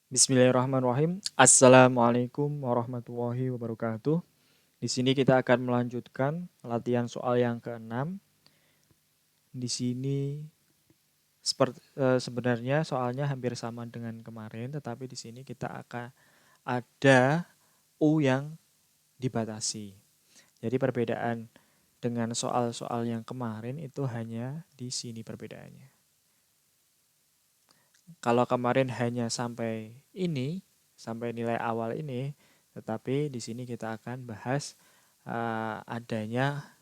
Bismillahirrahmanirrahim. Assalamualaikum warahmatullahi wabarakatuh. Di sini kita akan melanjutkan latihan soal yang keenam. Di sini sebenarnya soalnya hampir sama dengan kemarin, tetapi di sini kita akan ada U yang dibatasi. Jadi perbedaan dengan soal-soal yang kemarin itu hanya di sini perbedaannya. Kalau kemarin hanya sampai ini, sampai nilai awal ini, tetapi di sini kita akan bahas adanya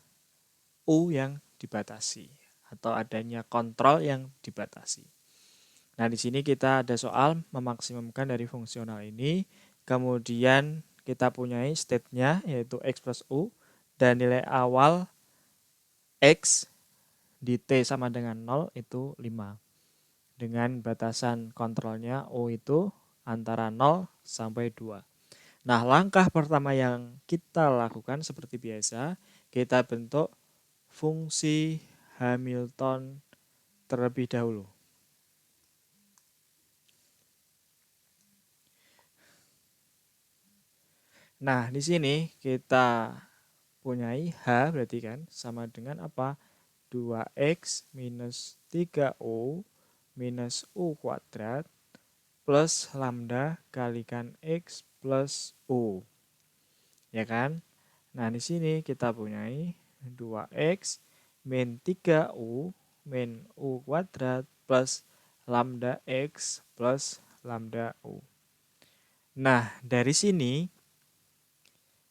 U yang dibatasi atau adanya kontrol yang dibatasi. Nah, di sini kita ada soal memaksimumkan dari fungsional ini, kemudian kita punya state-nya yaitu X plus U dan nilai awal X di T sama dengan 0 itu 5. Dengan batasan kontrolnya U itu antara 0 sampai 2. Nah, langkah pertama yang kita lakukan seperti biasa, kita bentuk fungsi Hamilton terlebih dahulu. Nah, di sini kita punyai H berarti kan sama dengan apa? 2X minus 3U minus U kuadrat plus lambda kalikan X plus U. Ya kan? Nah, di sini kita punyai 2X min 3U min U kuadrat plus lambda X plus lambda U. Nah, dari sini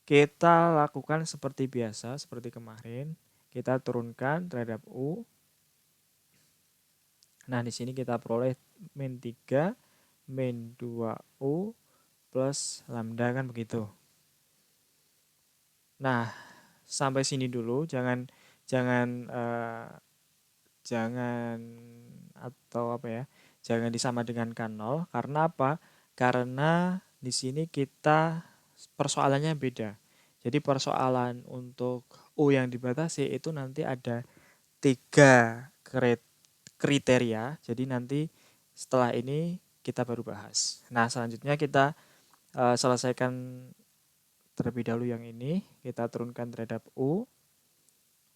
kita lakukan seperti biasa, seperti kemarin. Kita turunkan terhadap U. Nah, di sini kita peroleh min 3 min 2U plus lambda kan begitu. Nah, sampai sini dulu, jangan jangan atau apa ya? Jangan disama dengan K0 karena apa? Karena di sini kita persoalannya beda. Jadi persoalan untuk U yang dibatasi itu nanti ada 3 kriteria. Jadi nanti setelah ini kita baru bahas. Nah, selanjutnya kita selesaikan terlebih dahulu yang ini. Kita turunkan terhadap U.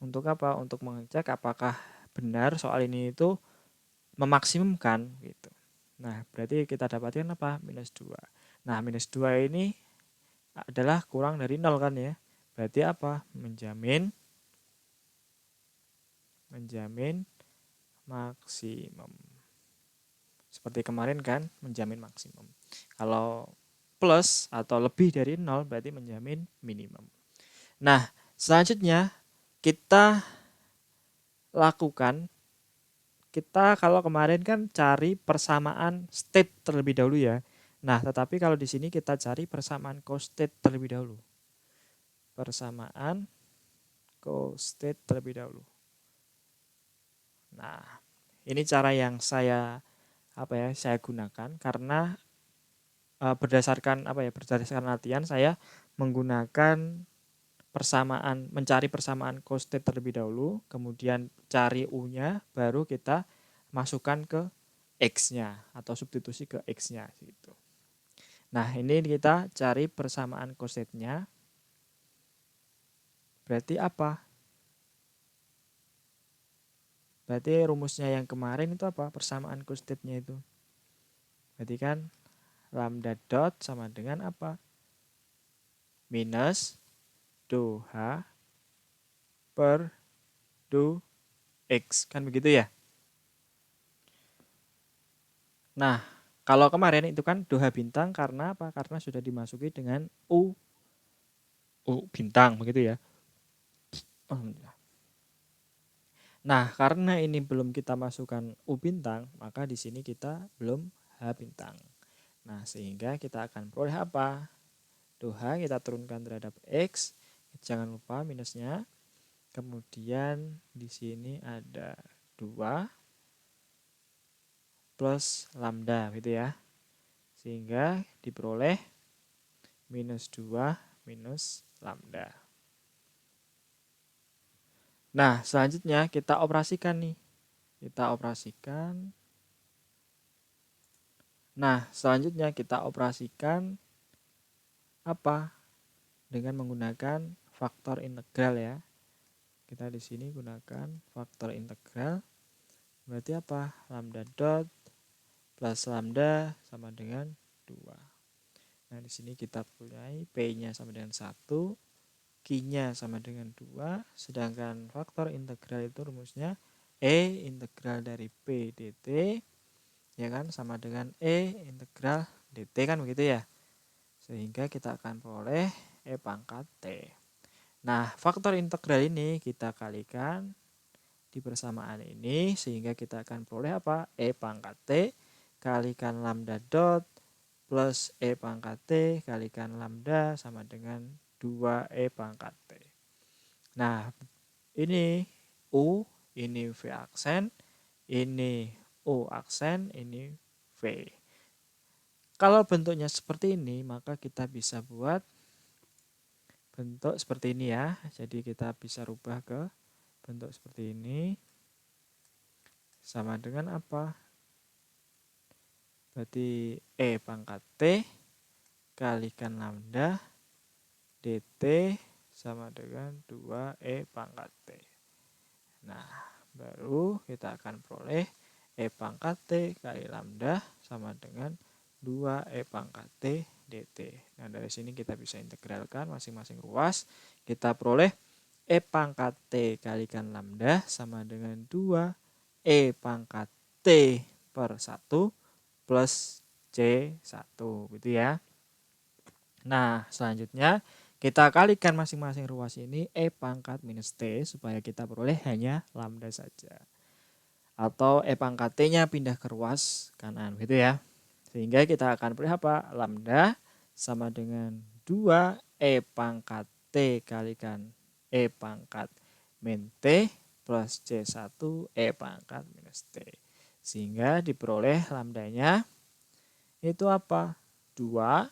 Untuk apa? Untuk mengecek apakah benar soal ini itu memaksimumkan gitu. Nah, berarti kita dapatkan apa? Minus 2. Nah, minus 2 ini adalah kurang dari 0 kan ya. Berarti apa? Menjamin maksimum. Seperti kemarin kan, menjamin maksimum. Kalau plus atau lebih dari 0 berarti menjamin minimum. Nah, selanjutnya kita lakukan, kita kalau kemarin kan cari persamaan state terlebih dahulu ya. Nah, tetapi kalau di sini kita cari persamaan co-state terlebih dahulu. Persamaan co-state terlebih dahulu. Nah, ini cara yang saya gunakan karena berdasarkan berdasarkan latihan saya menggunakan mencari persamaan co-state terlebih dahulu, kemudian cari U-nya, baru kita masukkan ke X-nya atau substitusi ke X-nya gitu. Nah, ini kita cari persamaan co-state-nya. Berarti apa? Berarti rumusnya yang kemarin itu apa? Persamaan co-state-nya itu. Berarti kan lambda dot sama dengan apa? Minus do H per do X. Kan begitu ya? Nah, kalau kemarin itu kan do H bintang karena apa? Karena sudah dimasuki dengan U bintang begitu ya. Nah, karena ini belum kita masukkan U bintang, maka di sini kita belum H bintang. Nah, sehingga kita akan peroleh apa? Do H kita turunkan terhadap X. Jangan lupa minusnya. Kemudian di sini ada 2 plus lambda gitu ya. Sehingga diperoleh minus 2 minus lambda. Nah, selanjutnya kita operasikan nih. Kita operasikan. Nah, selanjutnya kita operasikan apa? Dengan menggunakan faktor integral ya. Kita di sini gunakan faktor integral. Berarti apa? Lambda dot plus lambda sama dengan 2. Nah, di sini kita punya P-nya sama dengan 1, Q-nya sama dengan 2, sedangkan faktor integral itu rumusnya E integral dari P dt, ya kan, sama dengan E integral dt kan begitu ya. Sehingga kita akan peroleh E pangkat T. Nah, faktor integral ini kita kalikan di persamaan ini sehingga kita akan peroleh apa? E pangkat T kalikan lambda dot plus E pangkat T kalikan lambda sama dengan 2E pangkat T. Nah, ini U, ini V aksen, ini U aksen, ini V. Kalau bentuknya seperti ini, maka kita bisa buat bentuk seperti ini ya. Jadi kita bisa rubah ke bentuk seperti ini. Sama dengan apa? Berarti E pangkat T kalikan lambda dt sama dengan 2E pangkat T. Nah, baru kita akan peroleh E pangkat T kali lambda sama dengan 2E pangkat T dt. Nah, dari sini kita bisa integralkan masing-masing ruas. Kita peroleh E pangkat T kalikan lambda sama dengan 2E pangkat T per 1 plus C1 gitu ya. Nah, selanjutnya kita kalikan masing-masing ruas ini E pangkat minus T supaya kita peroleh hanya lambda saja. Atau E pangkat T-nya pindah ke ruas kanan gitu ya. Sehingga kita akan peroleh apa? Lambda sama dengan 2 E pangkat T kalikan E pangkat min T plus C1 E pangkat minus T. Sehingga diperoleh lambdanya itu apa? 2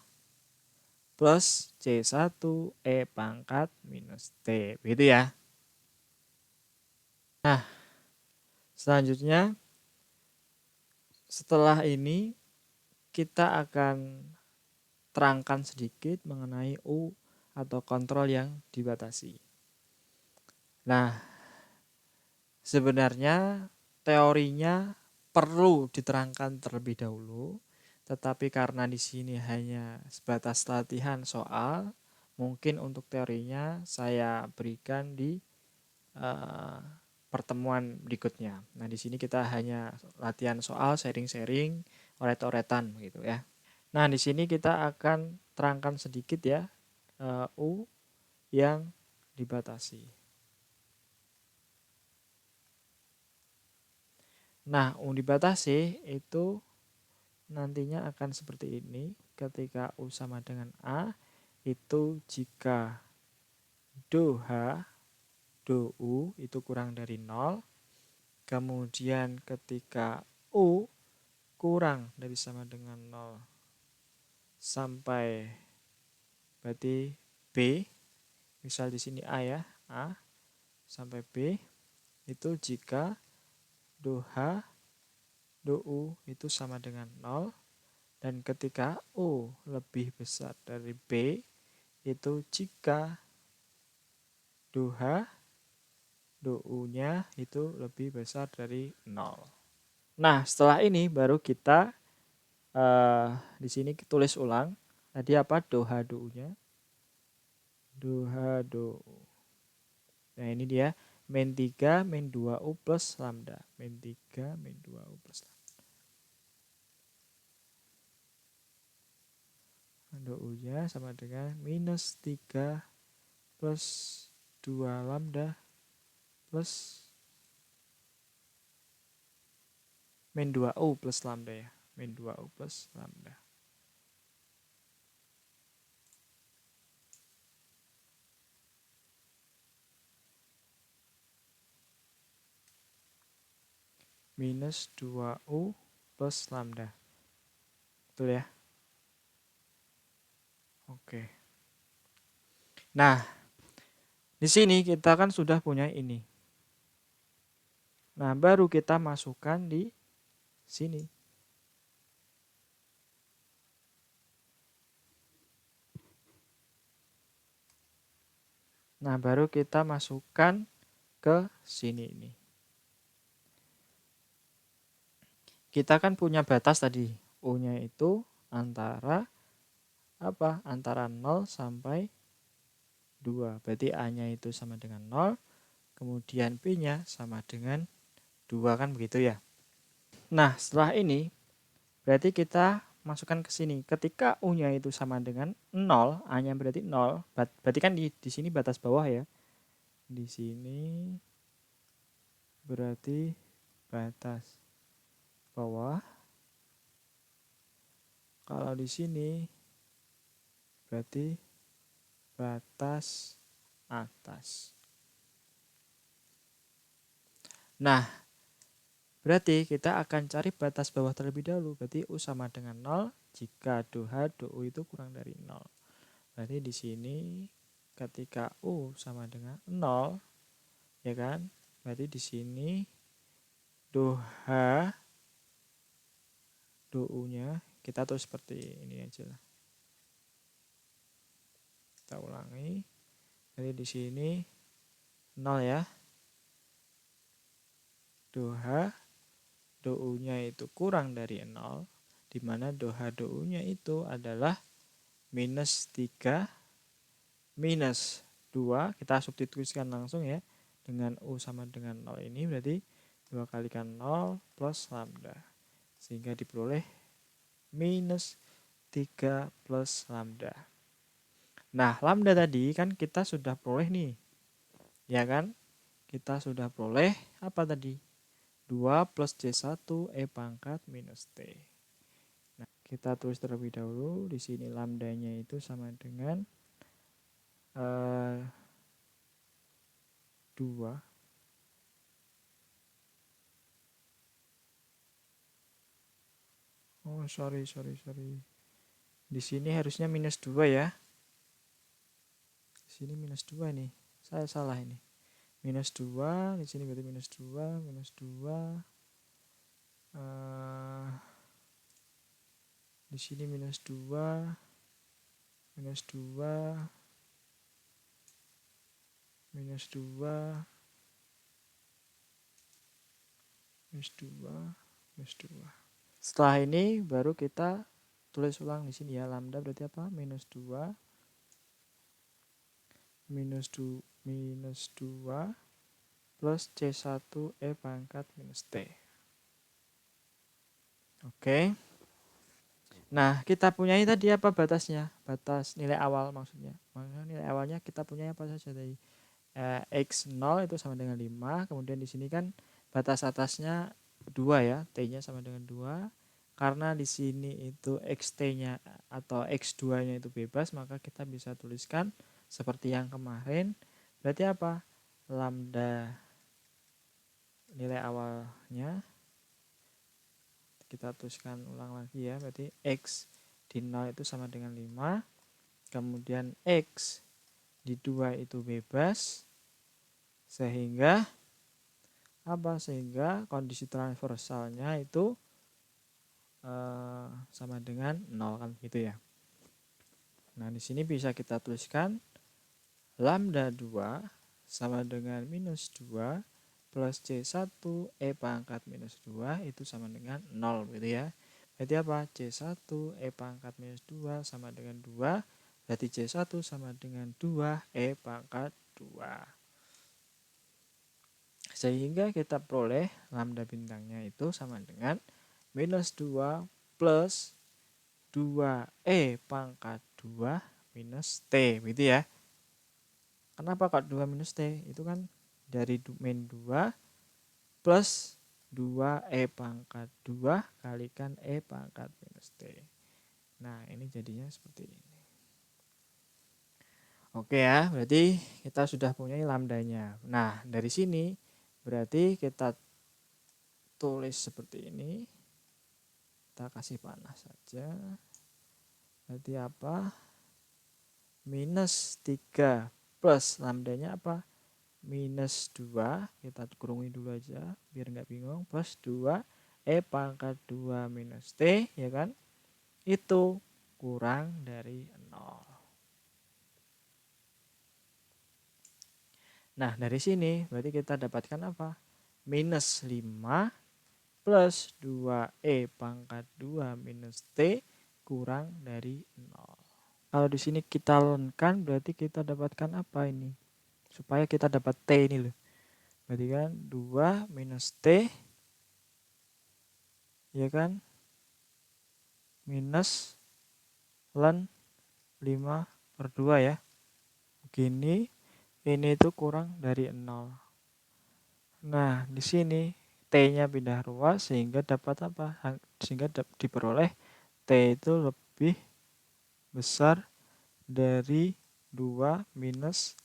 plus C1 E pangkat minus T. Begitu ya. Nah, selanjutnya setelah ini kita akan terangkan sedikit mengenai U atau kontrol yang dibatasi. Nah, sebenarnya teorinya perlu diterangkan terlebih dahulu, tetapi karena di sini hanya sebatas latihan soal, mungkin untuk teorinya saya berikan di pertemuan berikutnya. Nah, di sini kita hanya latihan soal, sharing-sharing, oret-oretan gitu ya. Nah, di sini kita akan terangkan sedikit ya U yang dibatasi. Nah, U dibatasi itu nantinya akan seperti ini. Ketika U sama dengan A, itu jika do H, do U itu kurang dari 0. Kemudian ketika U kurang dari sama dengan 0 sampai berarti B, misal di sini A ya, A sampai B, itu jika do H, do U itu sama dengan 0, dan ketika U lebih besar dari B, itu jika do H, do U-nya itu lebih besar dari 0. Nah, setelah ini baru kita di sini tulis ulang. Tadi apa? Do H, do U-nya. Do H, do U. Nah, ini dia. Min 3, min 2U plus lambda. Min 3, min 2U plus lambda. Do U-nya sama dengan minus 3 plus 2 lambda plus min 2U plus lambda ya. Min 2U plus lambda. Minus 2U plus lambda. Betul ya? Oke. Nah, di sini kita kan sudah punya ini. Nah, baru kita masukkan di sini. Nah, baru kita masukkan ke sini ini. Kita kan punya batas tadi. U-nya itu antara apa? Antara 0 sampai 2. Berarti A-nya itu sama dengan 0, kemudian P-nya sama dengan 2, kan begitu ya. Nah, setelah ini berarti kita masukkan ke sini. Ketika U-nya itu sama dengan 0, A-nya berarti 0. Berarti kan di sini batas bawah ya. Di sini berarti batas bawah. Kalau di sini berarti batas atas. Nah, berarti kita akan cari batas bawah terlebih dahulu. Berarti U sama dengan 0 jika DOH DOU itu kurang dari 0. Berarti di sini ketika U sama dengan 0, ya kan? Berarti di sini DOH DOU-nya kita tulis seperti ini aja lah. Kita ulangi. Jadi di sini 0 ya. DOH DOU-nya itu kurang dari 0, di mana DOH DOU-nya itu adalah minus 3 minus 2. Kita substitusikan langsung ya. Dengan U sama dengan 0 ini berarti 2 kalikan 0 plus lambda. Sehingga diperoleh minus 3 plus lambda. Nah, lambda tadi kan kita sudah peroleh nih. Ya kan? Kita sudah peroleh apa tadi? 2 plus C1 E pangkat minus T. Nah, kita tulis terlebih dahulu. Di sini lambdanya itu sama dengan 2. Oh, sorry. Di sini harusnya minus 2 ya. Di sini minus 2 nih. Saya salah ini. Minus 2, di sini berarti minus 2, minus 2. Di sini minus 2, minus 2, minus 2, minus 2, minus 2. Setelah ini baru kita tulis ulang di sini ya. Lambda berarti apa? Minus 2, minus 2 plus C1 E pangkat minus T. Oke. Nah, kita punyai tadi apa batasnya? Batas nilai awal maksudnya. Maka nilai awalnya kita punya apa saja tadi? X0 itu sama dengan 5. Kemudian di sini kan batas atasnya 2 ya. T-nya sama dengan 2. Karena di sini itu XT-nya atau X2-nya itu bebas, maka kita bisa tuliskan seperti yang kemarin. Berarti apa? Lambda nilai awalnya kita tuliskan ulang lagi ya. Berarti X di 0 itu sama dengan 5. Kemudian X di 2 itu bebas. Sehingga apa? Sehingga kondisi transversalnya itu sama dengan 0 kan gitu ya. Nah, di sini bisa kita tuliskan lambda 2 sama dengan minus 2 plus C1 E pangkat minus 2 itu sama dengan 0 gitu ya. Berarti apa? C1 E pangkat minus 2 sama dengan 2. Berarti C1 sama dengan 2 E pangkat 2. Sehingga kita peroleh lambda bintangnya itu sama dengan minus 2 plus 2E pangkat 2 minus T. Gitu ya. Kenapa kok 2 minus T? Itu kan dari min 2 plus 2E pangkat 2 kalikan E pangkat minus T. Nah, ini jadinya seperti ini. Oke ya, berarti kita sudah punya lambdanya. Nah, dari sini berarti kita tulis seperti ini. Kita kasih panah saja. Berarti apa? Minus 3 plus lambdanya apa? Minus 2. Kita kurungi dulu aja biar nggak bingung. Plus 2 E pangkat 2 minus T, ya kan? Itu kurang dari 0. Nah, dari sini berarti kita dapatkan apa? Minus 5 plus 2E pangkat 2 minus T kurang dari 0. Kalau di sini kita lengkan berarti kita dapatkan apa ini? Supaya kita dapat T ini loh. Berarti kan 2 minus T, ya kan? Minus ln 5 per 2 ya. Begini, ini itu kurang dari 0. Nah, di sini T-nya pindah ruas sehingga dapat apa? Sehingga diperoleh T itu lebih besar dari 2 minus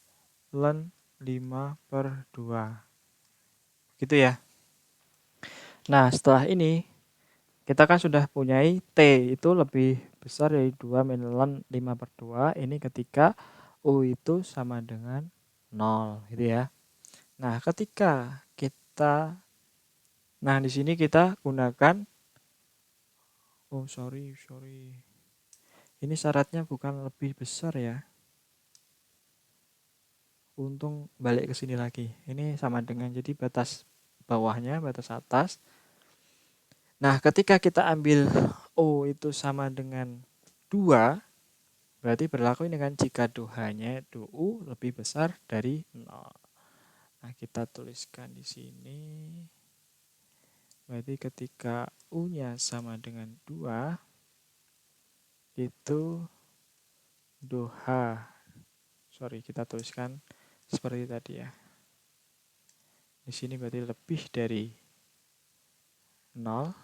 ln 5 per 2. Gitu ya. Nah, setelah ini kita kan sudah punyai T itu lebih besar dari 2 min ln 5 per 2. Ini ketika U itu sama dengan 0 gitu ya. Nah, ketika kita di sini kita gunakan sorry. Ini syaratnya bukan lebih besar ya. Untung balik ke sini lagi. Ini sama dengan jadi batas bawahnya, batas atas. Nah, ketika kita ambil O itu sama dengan 2, berarti berlaku ini kan jika 2-nya itu U lebih besar dari 0. Nah, kita tuliskan di sini. Berarti ketika U-nya sama dengan 2, itu kita tuliskan seperti tadi ya. Di sini berarti lebih dari 0.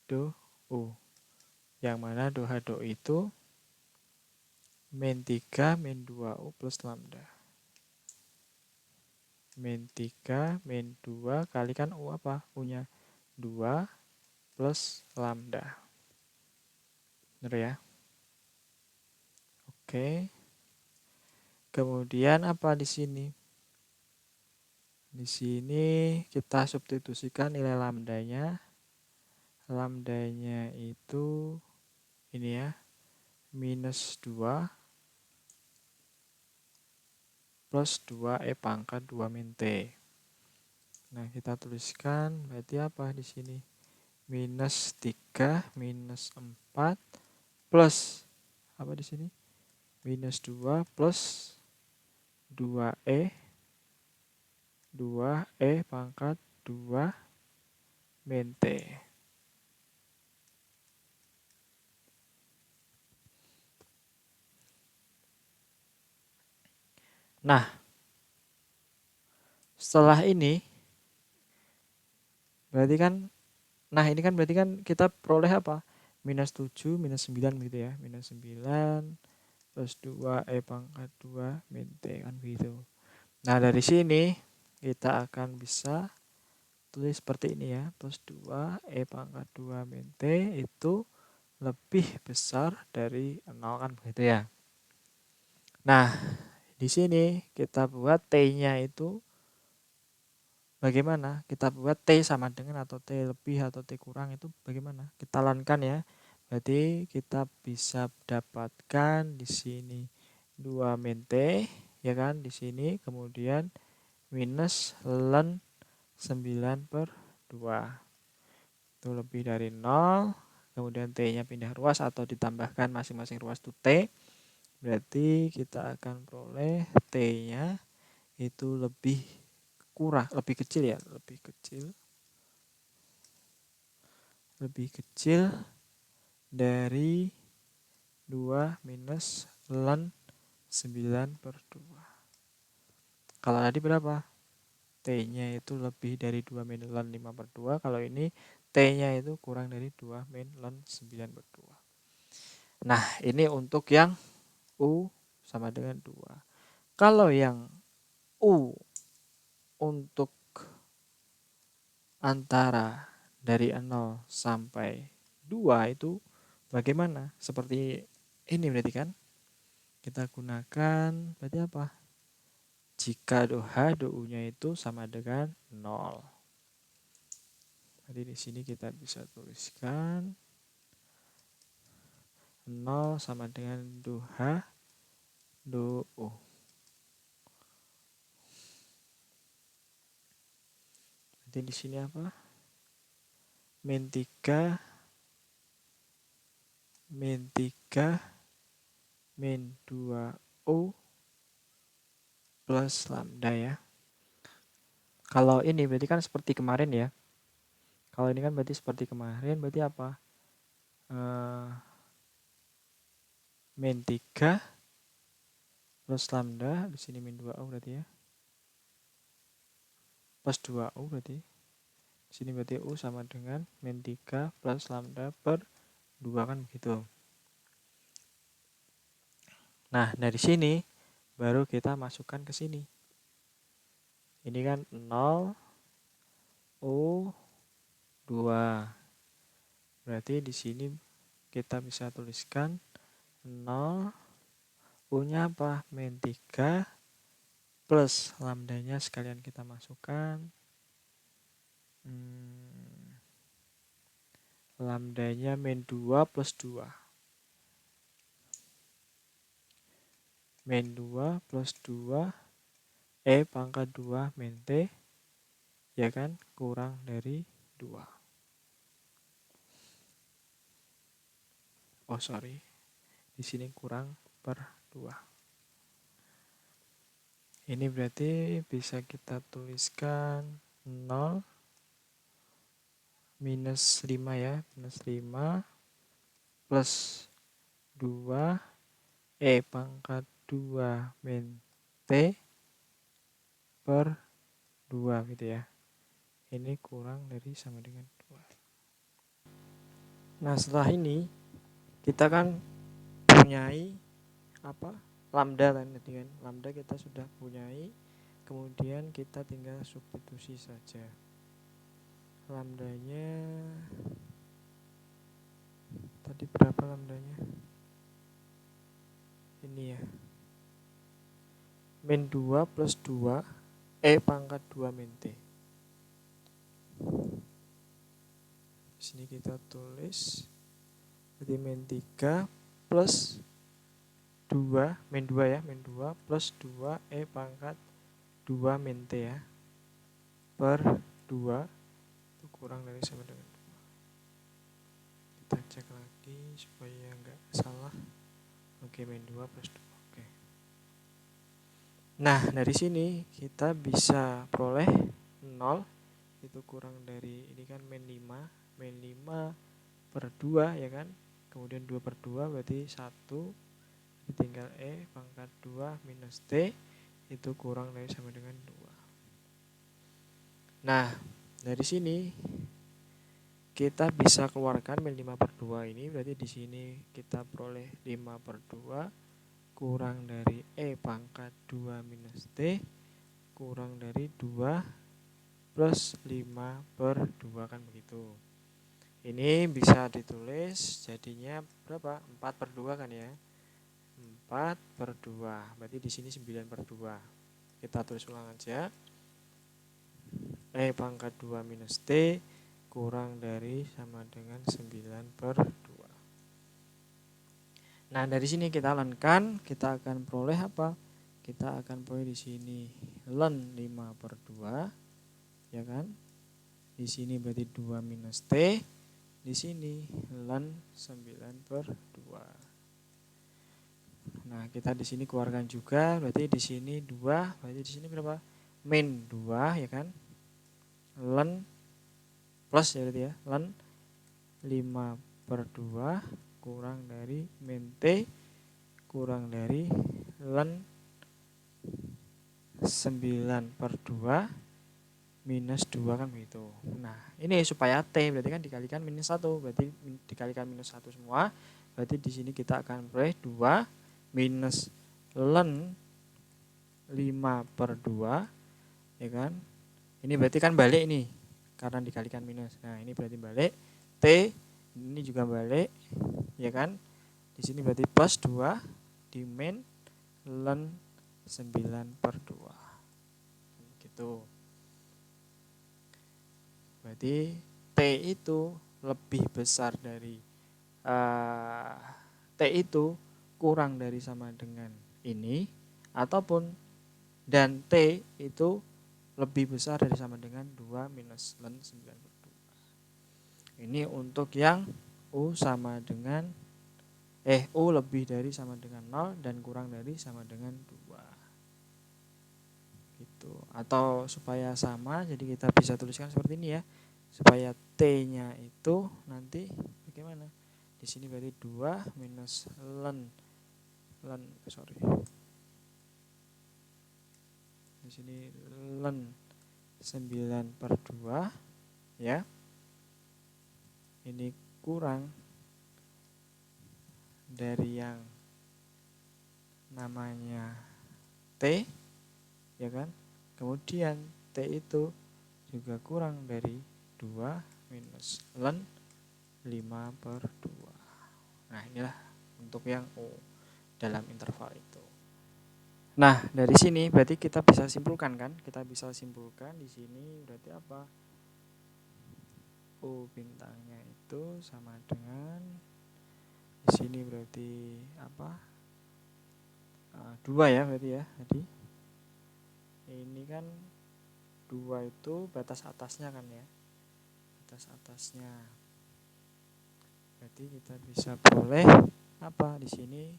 Do U. Yang mana do itu min 3 min 2U plus lambda. Min 3 min 2 kalikan U apa? U-nya 2 plus lambda. Benar ya? Oke. Kemudian apa di sini? Di sini kita substitusikan nilai lambdanya. Lambdanya itu ini ya, minus 2 plus 2E pangkat 2 min T. Nah, kita tuliskan berarti apa di sini? Minus 3 minus 4 plus apa di sini? Minus 2 plus 2E pangkat 2 min T. Nah, setelah ini berarti kan, ini kan berarti kan kita peroleh apa? Minus 7, minus 9 gitu ya. Minus 9 plus 2E pangkat 2 min T kan begitu. Nah, dari sini kita akan bisa tulis seperti ini ya. Plus 2E pangkat 2 min T itu lebih besar dari 0 kan begitu ya. Nah, di sini kita buat T-nya itu bagaimana? Kita buat T sama dengan atau T lebih atau T kurang itu bagaimana? Kita lakukan ya. Berarti kita bisa dapatkan di sini 2 min T ya kan di sini, kemudian minus ln 9 per 2. Itu lebih dari 0. Kemudian T-nya pindah ruas atau ditambahkan masing-masing ruas itu T. Berarti kita akan peroleh T-nya itu lebih kecil ya, lebih kecil dari 2 minus ln 9 per 2. Kalau tadi berapa? T-nya itu lebih dari 2 min ln 5 per 2. Kalau ini T-nya itu kurang dari 2 min ln 9 per 2. Nah, ini untuk yang U sama dengan 2. Kalau yang U untuk antara dari 0 sampai 2 itu bagaimana? Seperti ini berarti kan? Kita gunakan berarti apa? Jika do-U-nya itu sama dengan 0. Jadi di sini kita bisa tuliskan 0 sama dengan 2H do U. Jadi di sini apa? Min 3 min 2U plus lambda ya. Kalau ini berarti kan seperti kemarin ya. Kalau ini kan berarti seperti kemarin, berarti apa? Min 3 plus lambda, di sini min 2U berarti ya. Plus 2U berarti. Di sini berarti U sama dengan min 3 plus lambda per 2 kan begitu. Nah, dari sini baru kita masukkan ke sini. Ini kan 0 U 2. Berarti di sini kita bisa tuliskan 0 U-nya apa? Min 3 plus lambdanya sekalian kita masukkan. Lambdanya min 2 plus 2. Min 2 plus 2 E pangkat 2 min T, ya kan, kurang dari 2. Oh sorry, di sini kurang per 2. Ini berarti bisa kita tuliskan 0 minus 5 ya, minus 5 plus 2 E pangkat 2 min T per 2 gitu ya. Ini kurang dari sama dengan 2. Nah, setelah ini kita kan punyai apa? Lambda kan tadi kan. Lambda kita sudah punyai. Kemudian kita tinggal substitusi saja. Lambdanya tadi berapa lambdanya? Ini ya. Min 2 plus 2 E pangkat 2 min T. Di sini kita tulis jadi min 3 plus 2 min 2 ya, min 2 plus 2 E pangkat 2 min T ya per 2 itu kurang dari sama dengan 2. Kita cek lagi supaya enggak salah. Oke, min 2 plus 2. Oke. Nah, dari sini kita bisa peroleh 0 itu kurang dari ini kan min 5 per 2 ya kan. Kemudian 2 per 2 berarti 1, tinggal E pangkat 2 minus T itu kurang dari sama dengan 2. Nah, dari sini kita bisa keluarkan min 5 per 2 ini, berarti di sini kita peroleh 5 per 2 kurang dari E pangkat 2 minus T kurang dari 2 plus 5 per 2 kan begitu. Ini bisa ditulis jadinya berapa? 4 per 2 kan ya. 4 per 2. Berarti di sini 9 per 2. Kita tulis ulang aja. E pangkat 2 minus T kurang dari sama dengan 9 per 2. Nah, dari sini kita lenkan, kita akan peroleh apa? Kita akan peroleh di sini len 5 per 2, ya kan? Di sini berarti 2 minus T. Di sini len 9 per 2. Nah, kita di sini keluarkan juga, berarti di sini 2, berarti di sini berapa? Min 2 ya kan? Len plus ya berarti ya, len 5 per 2 kurang dari min T kurang dari len 9 per 2 minus 2 kan begitu. Nah, ini supaya T berarti kan dikalikan minus 1, berarti dikalikan minus 1 semua. Berarti di sini kita akan peroleh 2 minus len 5 per 2 ya kan. Ini berarti kan balik ini karena dikalikan minus. Nah, ini berarti balik. T ini juga balik ya kan. Di sini berarti plus 2 di min len 9 per 2. Gitu. Berarti T itu lebih besar dari T itu kurang dari sama dengan ini, ataupun dan T itu lebih besar dari sama dengan 2 minus ln 9/2. Ini untuk yang U sama dengan U lebih dari sama dengan 0 dan kurang dari sama dengan 2. Gitu. Atau supaya sama, jadi kita bisa tuliskan seperti ini ya. Supaya T-nya itu nanti bagaimana? Di sini berarti 2 minus di sini ln 9/2 ya. Ini kurang dari yang namanya T, ya kan? Kemudian T itu juga kurang dari 2 minus ln 5/2. Nah, inilah untuk yang U dalam interval itu. Nah, dari sini berarti kita bisa simpulkan kan? Kita bisa simpulkan di sini berarti apa? U bintangnya itu sama dengan di sini berarti apa? 2 ya berarti ya. Jadi ini kan 2 itu batas atasnya kan ya. Batas atasnya. Berarti kita bisa boleh apa di sini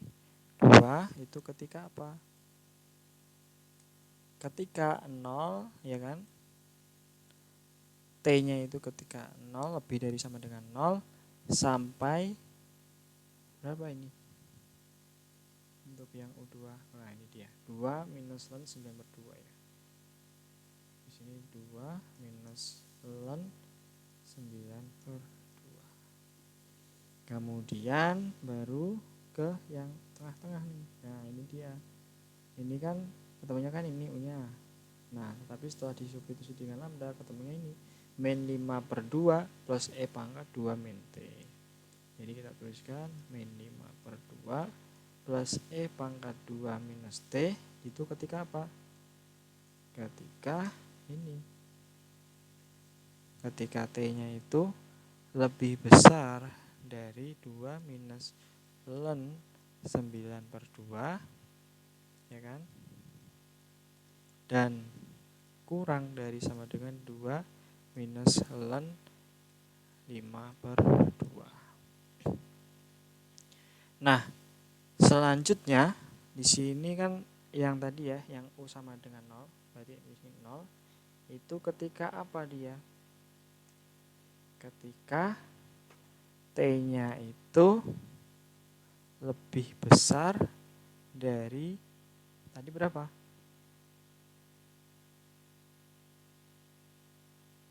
2 itu ketika apa? Ketika 0 ya kan? T-nya itu ketika 0 lebih dari sama dengan 0 sampai berapa ini? Untuk yang U2. Nah, ini dia. 2 minus ln 9/2 ya. Di sini 2 minus ln 9/2. Kemudian baru ke yang tengah-tengah nih. Nah, ini dia. Ini kan ketemunya kan ini U-nya. Nah, tapi setelah disubstitusi dengan lambda ketemunya ini min 5/2 plus E pangkat 2 min T. Jadi kita tuliskan min 5/2 plus E pangkat 2 minus T itu ketika apa? Ketika ini. Ketika T-nya itu lebih besar dari 2 minus ln 9/2 ya kan? Dan kurang dari sama dengan 2 minus ln 5/2. Nah, selanjutnya di sini kan yang tadi ya, yang U sama dengan 0, berarti di sini 0. Itu ketika apa dia? Ketika T-nya itu lebih besar dari tadi berapa?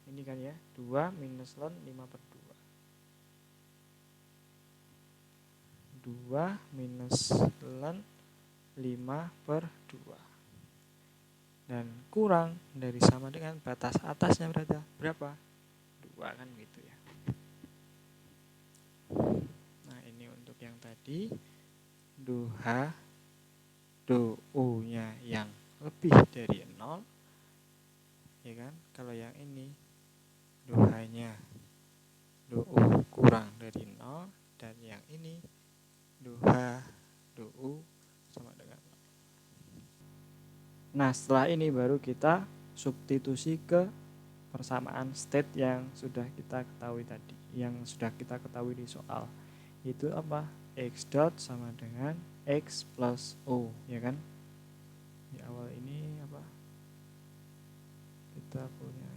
Ini kan ya, 2 minus ln 5/2. 2 minus ln 5/2. Dan kurang dari sama dengan batas atasnya berapa? 2 kan gitu ya. Nah, ini untuk yang tadi do H do U-nya yang lebih dari 0 ya kan? Kalau yang ini do H-nya do U kurang dari 0 dan yang ini do H do U sama dengan 0. Nah, setelah ini baru kita substitusi ke persamaan state yang sudah kita ketahui tadi, yang sudah kita ketahui di soal. Itu apa? X dot sama dengan X plus O, ya kan? Di awal ini apa? Kita punya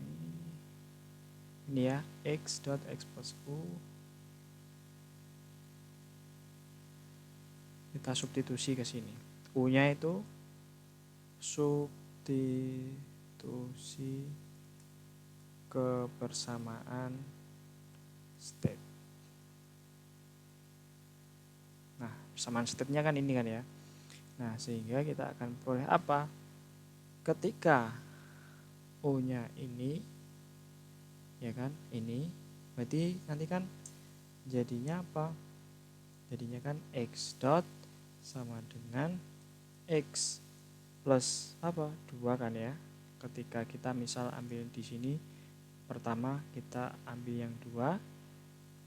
ini ya, X dot X plus O. Kita substitusi ke sini. U-nya itu substitusi ke persamaan state. Nah, persamaan state-nya kan ini kan ya. Nah, sehingga kita akan peroleh apa? Ketika U-nya ini, ya kan, ini, berarti nanti kan jadinya apa? Jadinya kan X dot sama dengan X plus apa? 2 kan ya. Ketika kita misal ambil di sini, pertama kita ambil yang 2,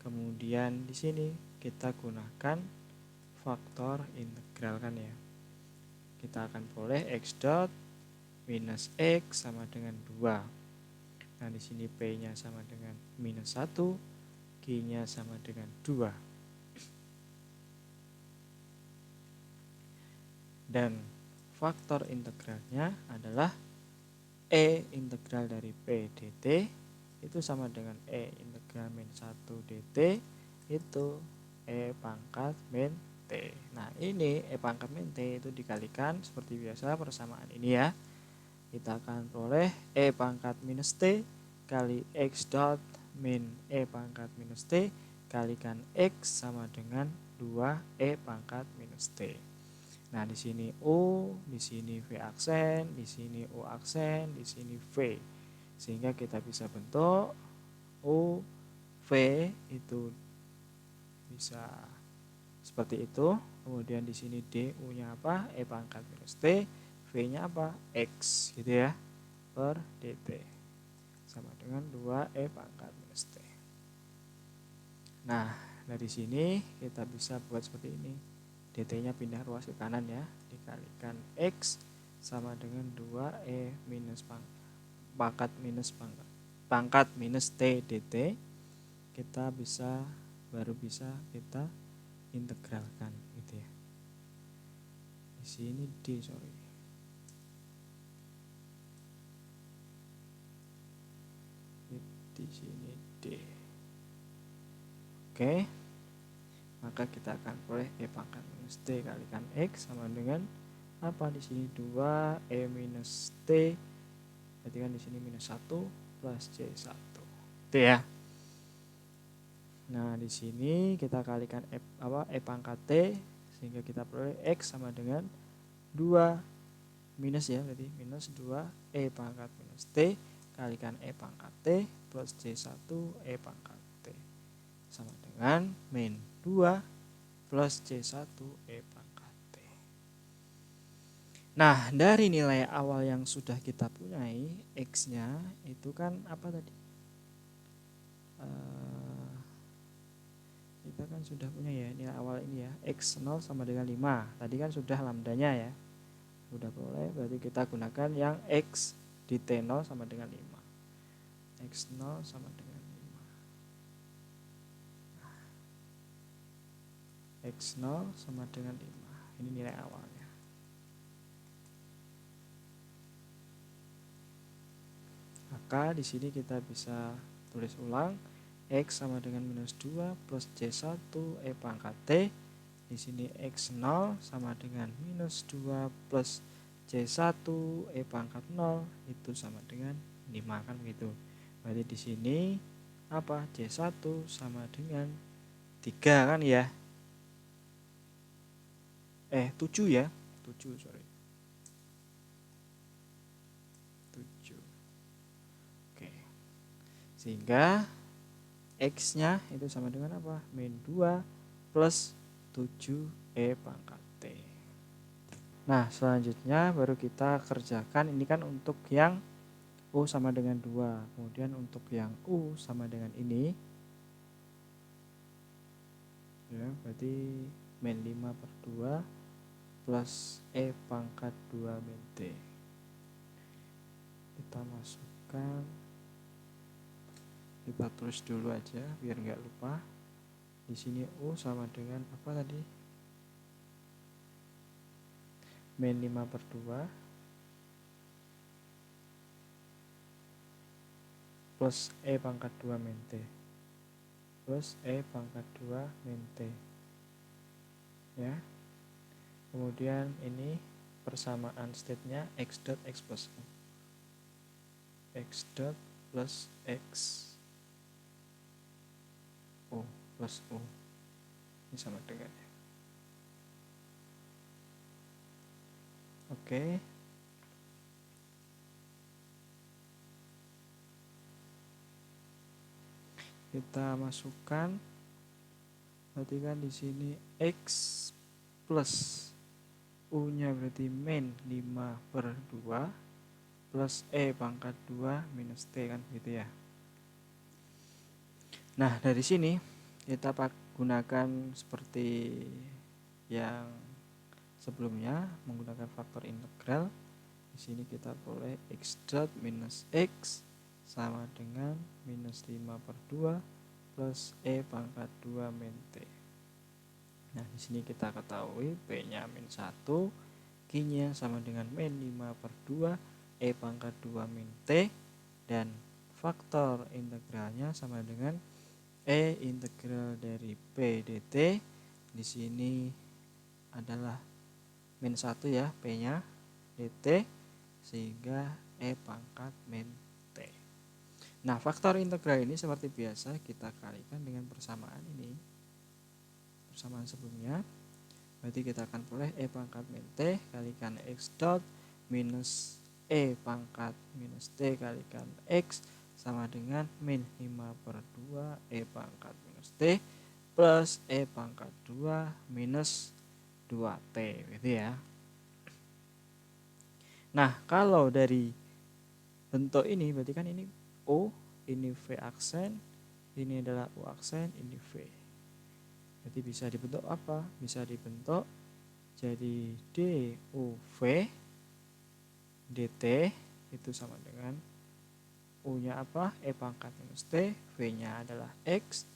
kemudian di sini kita gunakan faktor integral kan ya. Kita akan peroleh x dot minus x sama dengan 2. Nah, di sini P-nya sama dengan minus 1, Q-nya sama dengan 2. Dan faktor integralnya adalah E integral dari P dt itu sama dengan E integral min 1 dt itu E pangkat min T. Nah, ini E pangkat min T itu dikalikan seperti biasa persamaan ini ya. Kita akan peroleh E pangkat minus T kali X dot min E pangkat minus T kalikan X sama dengan 2 E pangkat minus T. Nah, di sini U, di sini V aksen, di sini U aksen, di sini V. Sehingga kita bisa bentuk U, V itu bisa seperti itu. Kemudian di sini D, U-nya apa? E pangkat minus T, V-nya apa? X gitu ya. Per dt. Sama dengan 2 E pangkat minus T. Nah, dari sini kita bisa buat seperti ini. dt-nya pindah ruas ke kanan ya, dikalikan x sama dengan 2e minus pangkat minus t dt. Kita baru bisa kita integralkan gitu ya. Di sini d di sini d. Oke. Maka kita akan peroleh E pangkat minus T kalikan X sama dengan apa di sini 2 E minus T, berarti kan di sini minus 1 plus C1. Itu ya. Nah, di sini kita kalikan E pangkat T sehingga kita peroleh X sama dengan 2 minus ya, berarti minus 2 E pangkat minus T kalikan E pangkat T plus C1 E pangkat T sama dengan min 2 plus C1 E pangkat T. Nah, dari nilai awal yang sudah kita punyai, X-nya itu kan apa tadi? Kita kan sudah punya ya nilai awal ini ya, X0 sama dengan 5. Tadi kan sudah lambdanya ya. Sudah boleh, berarti kita gunakan yang X di T0 sama dengan 5. X0 sama dengan 5. X0 sama dengan 5. Ini nilai awalnya. Maka di sini kita bisa tulis ulang X sama dengan minus 2 plus C1 E pangkat T. Di sini X0 sama dengan minus 2 plus C1 E pangkat 0 itu sama dengan 5 kan begitu. Berarti di sini apa? C1 sama dengan 3 kan ya. 7 ya. 7 sorry. 7. Oke. Sehingga X-nya itu sama dengan apa? Min 2 plus 7E pangkat T. Nah, selanjutnya baru kita kerjakan. Ini kan untuk yang U sama dengan 2. Kemudian untuk yang U sama dengan ini. Ya, berarti min 5 per 2 plus E pangkat 2 min T. Kita masukkan. Kita tulis dulu aja biar nggak lupa. Di sini U sama dengan apa tadi? Min 5 per 2 plus E pangkat 2 min T plus E pangkat 2 min T ya. Kemudian ini persamaan state-nya X dot X plus U, X dot plus X U plus U ini sama dengan ya. Oke. Kita masukkan, berarti kan di sini X plus U-nya berarti min 5 per 2 plus E pangkat 2 minus T kan gitu ya. Nah, dari sini kita gunakan seperti yang sebelumnya menggunakan faktor integral. Di sini kita boleh x dot minus x sama dengan minus 5/2 plus e pangkat 2 min t. Nah, di sini kita ketahui p-nya min 1, q-nya sama dengan min 5/2 e pangkat 2 min t, dan faktor integralnya sama dengan e integral dari p dt. Di sini adalah min 1 ya, p-nya dt, sehingga e pangkat min t. Nah, faktor integral ini seperti biasa kita kalikan dengan persamaan ini, persamaan sebelumnya. Berarti kita akan peroleh e pangkat min t kalikan x dot minus e pangkat minus t kalikan x sama dengan min 5/2 e pangkat minus t plus e pangkat 2 minus 2t, gitu ya. Nah, kalau dari bentuk ini berarti kan ini O, ini V aksen, ini adalah U aksen, ini V. Berarti bisa dibentuk apa? Bisa dibentuk jadi DUV dt itu sama dengan U-nya apa? E pangkat minus T, V-nya adalah X,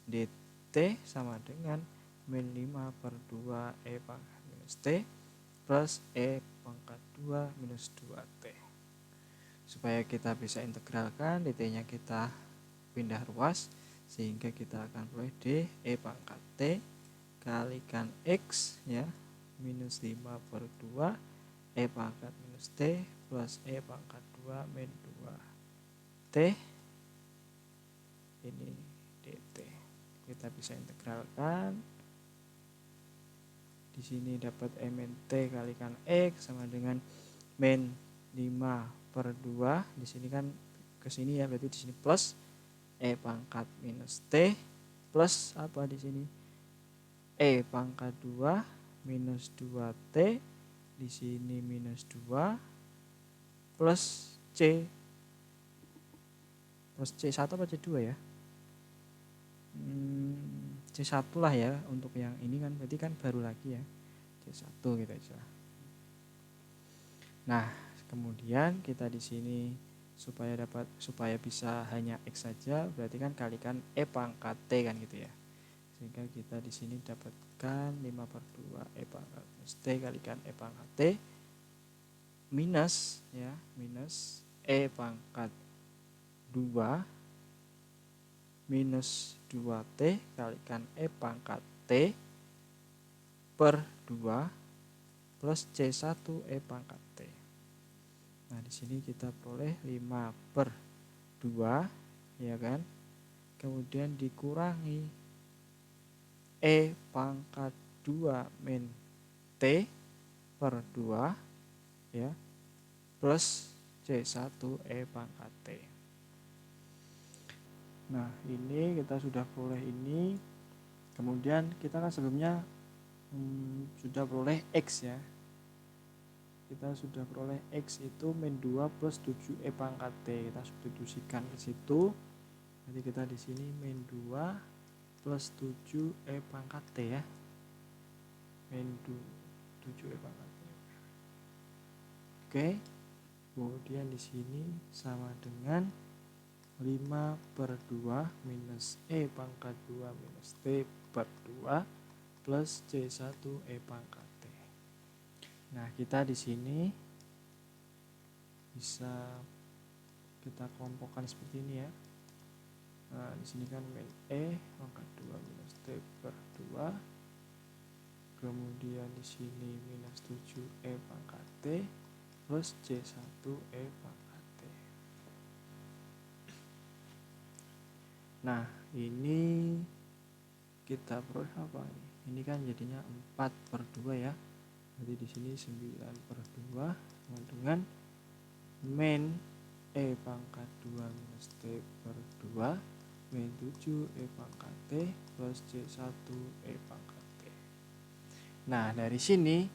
dt sama dengan min 5/2 E pangkat minus T plus E pangkat 2 minus 2T. Supaya kita bisa integralkan, dt-nya kita pindah ruas, sehingga kita akan peroleh D E pangkat T kalikan X ya, minus 5/2 E pangkat minus T plus E pangkat 2 min 2T, ini dt. Kita bisa integralkan. Di sini dapat E min T kalikan X sama dengan min 5/2. Di sini kan ke sini ya, berarti di sini plus E pangkat minus T plus apa di sini? E pangkat 2 minus 2T, di sini minus 2 plus C. Plus C1 apa C2 ya? C1 lah ya untuk yang ini kan, berarti kan baru lagi ya. C1 gitu aja. Nah, kemudian kita di sini supaya bisa hanya X saja, berarti kan kalikan E pangkat T kan gitu ya. Sehingga kita di sini dapatkan 5/2 E pangkat minus T kalikan E pangkat T minus ya, minus E pangkat 2 minus 2T kalikan E pangkat T per 2 plus C1 E pangkat T. Nah, di sini kita peroleh 5/2 ya kan. Kemudian dikurangi E pangkat 2 min T per 2 ya, plus C1 E pangkat T. Nah, ini kita sudah peroleh ini. Kemudian kita kan sebelumnya sudah peroleh X ya. Kita sudah peroleh X itu min 2 plus 7 E pangkat T. Kita substitusikan ke situ. Jadi kita di sini min 2 plus 7 E pangkat T ya. Min 7 E pangkat T. Oke. Kemudian di sini sama dengan 5/2 minus E pangkat 2 minus T per 2 plus C1 E pangkat T. Nah, kita di sini bisa kita kelompokkan seperti ini ya. Nah, di sini kan min E pangkat 2 minus T per 2. Kemudian di sini minus 7 E pangkat T plus C1 E pangkat T. Nah, ini kita peroleh apa ini? Ini kan jadinya 4/2 ya. Jadi di sini 9/2 sama dengan min E pangkat 2 minus T per 2 min 7 E pangkat T plus C1 E pangkat T. Nah, dari sini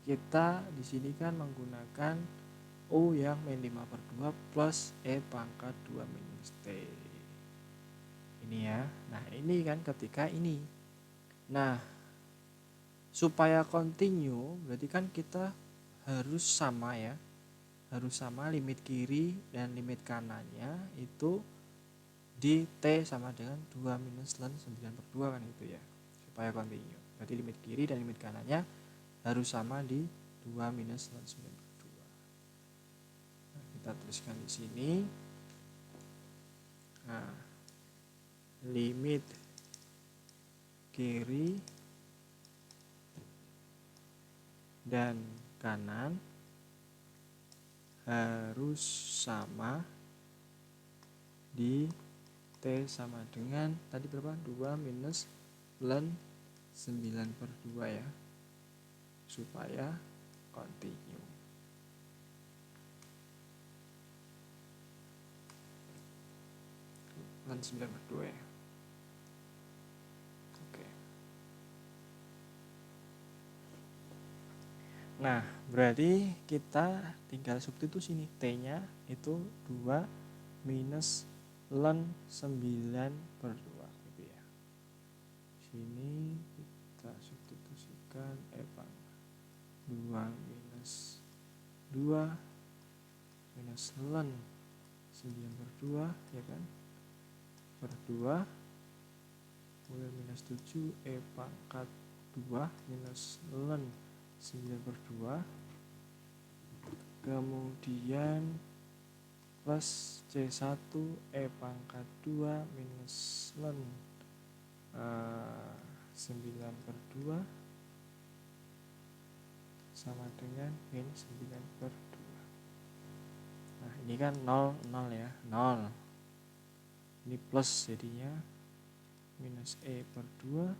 kita di sini kan menggunakan U yang min 5/2 plus E pangkat 2 minus T. Ini ya. Nah, ini kan ketika ini. Nah, supaya continue berarti kan kita harus sama ya, harus sama limit kiri dan limit kanannya itu di T sama dengan 2 minus ln 9/2 kan gitu ya, supaya continue. Berarti limit kiri dan limit kanannya harus sama di 2 minus ln 9/2. Nah, kita tuliskan di sini. Nah, limit kiri dan kanan harus sama di T sama dengan tadi berapa? 2 minus ln 9/2 ya, supaya continue. Ln 9/2 ya. Oke. Nah, berarti kita tinggal substitusi nih, T-nya itu 2 minus ln 9/2 gitu ya. Sini kita substitusikan pangkat 2 minus 2 minus ln 9/2 ya kan, per 2 kemudian minus 7 pangkat 2 minus ln 9/2 kemudian plus C1 pangkat 2 minus ln 9/2 sama dengan min 9/2. Nah ini kan 0 ya, 0 ini plus jadinya minus per 2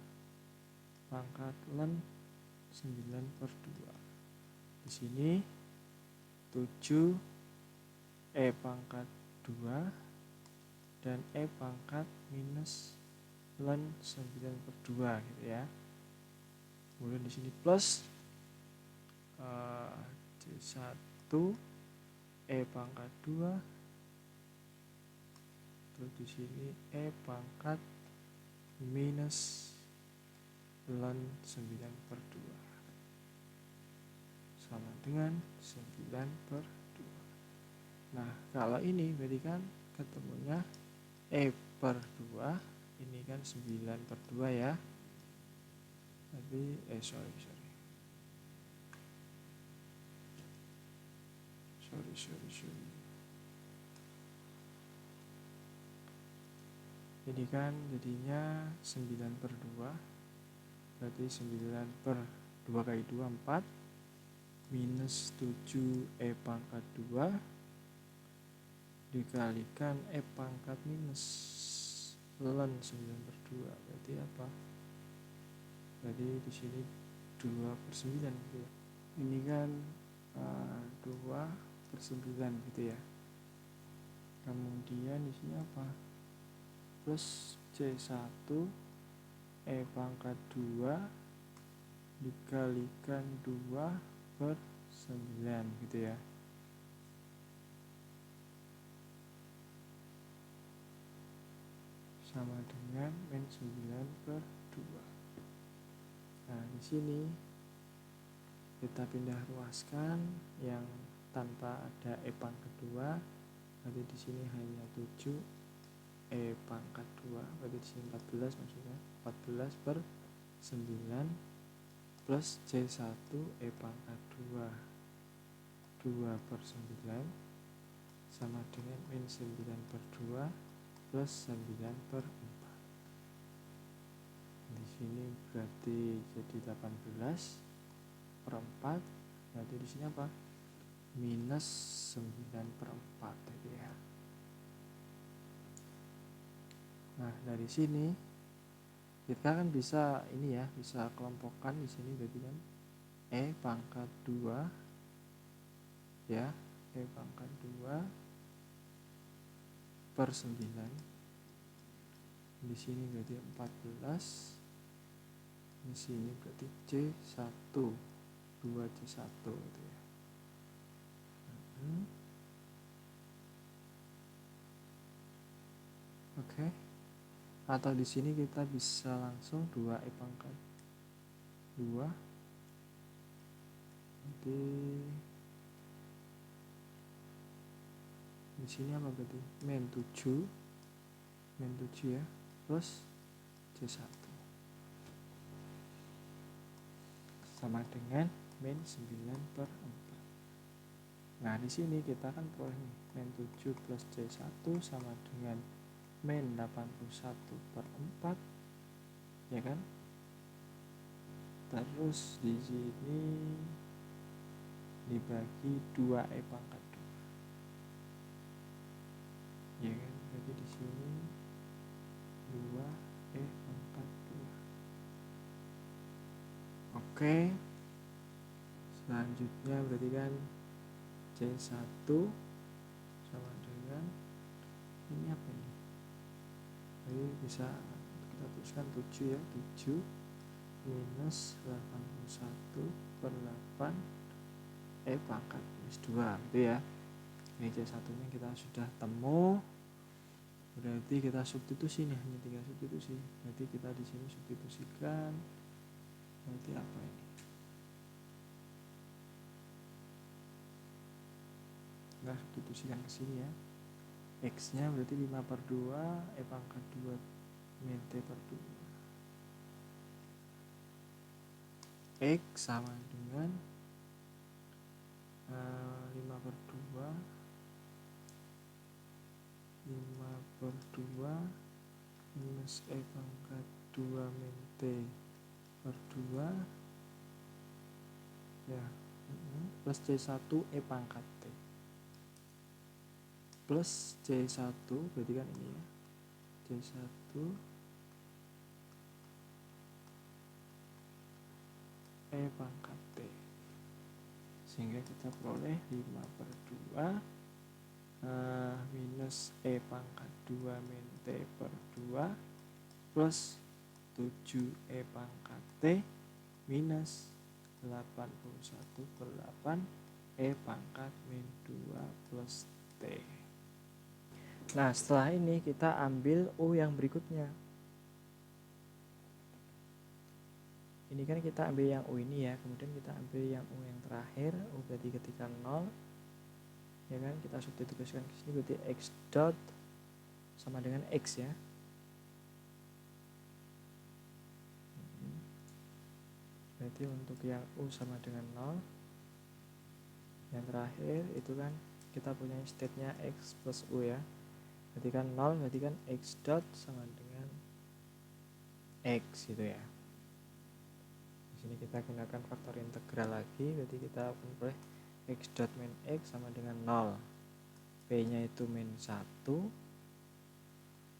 pangkat ln 9/2. Di sini 7 pangkat 2 dan pangkat minus ln 9/2 gitu ya. Kemudian di sini plus C1 pangkat 2 terus di sini pangkat minus ln 9/2 sama dengan 9/2. Nah kalau ini berarti kan ketemunya per 2 ini kan 9/2 ya, tapi sorry ini kan jadinya 9/2 berarti 9/2 kali 2 4 minus 7 pangkat 2 dikalikan pangkat minus ln 9/2 berarti apa? Berarti di sini 2/9 gitu ya. Ini kan 2/9 gitu ya. Kemudian di sini apa? Plus C1 pangkat 2 dikalikan 2/9 gitu ya. Sama dengan min 9/2. Nah, di sini kita pindah ruaskan yang tanpa ada pangkat 2. Berarti di sini hanya 7 pangkat 2. Berarti di sini 14 maksudnya. 14/9 plus C1 pangkat 2. 2/9 sama dengan min 9/2 plus 9/4. Di sini berarti jadi 18/4. Berarti di sini apa? Minus 9/4 gitu ya. Nah, dari sini kita kan bisa ini ya, bisa kelompokkan di sini berarti kan pangkat 2 ya, pangkat 2/9. Di sini berarti 14. Di sini berarti C1 2C1 gitu ya. Oke. Atau di sini kita bisa langsung 2 pangkat 2. Nanti di sini apa berarti? Min 7 ya, plus C1 sama dengan min 9/4. Nah, di sini kita kan peroleh nih, min 7 plus C1 sama dengan min 81/4, ya kan? Terus di sini dibagi 2E pangkat 2. Ya kan? Jadi di sini 2E pangkat 2. Oke. Selanjutnya berarti kan C1 sama dengan ini apa ini? Jadi bisa kita tuliskan 7 ya, 7 minus 81/8 E pangkat minus 2 gitu ya. Ini C1 nya kita sudah temu, berarti kita substitusi nih, hanya tinggal substitusi. Berarti kita di sini substitusikan, berarti apa ini? Kita substitusikan ke sini ya. X nya berarti 5/2 E pangkat 2 min T/2. X sama dengan 5/2 minus E pangkat 2 min T/2 ya, plus C1 E pangkat T plus C1 berarti kan ini ya, C1 E pangkat T, sehingga kita peroleh 5/2 minus E pangkat 2 min T/2 plus 7E pangkat T minus 81/8 E pangkat min 2 plus T. Nah, setelah ini kita ambil U yang berikutnya. Ini kan kita ambil yang U ini ya, kemudian kita ambil yang U yang terakhir. U berarti ketika 0, ya kan, kita substitusikan ke sini, berarti X dot sama dengan X ya. Berarti untuk yang U sama dengan 0, yang terakhir itu kan kita punya state-nya X plus U ya. Berarti kan 0, berarti kan X dot sama dengan X gitu ya. Di sini kita gunakan faktor integral lagi, berarti kita peroleh X dot min X sama dengan 0. P nya itu min 1,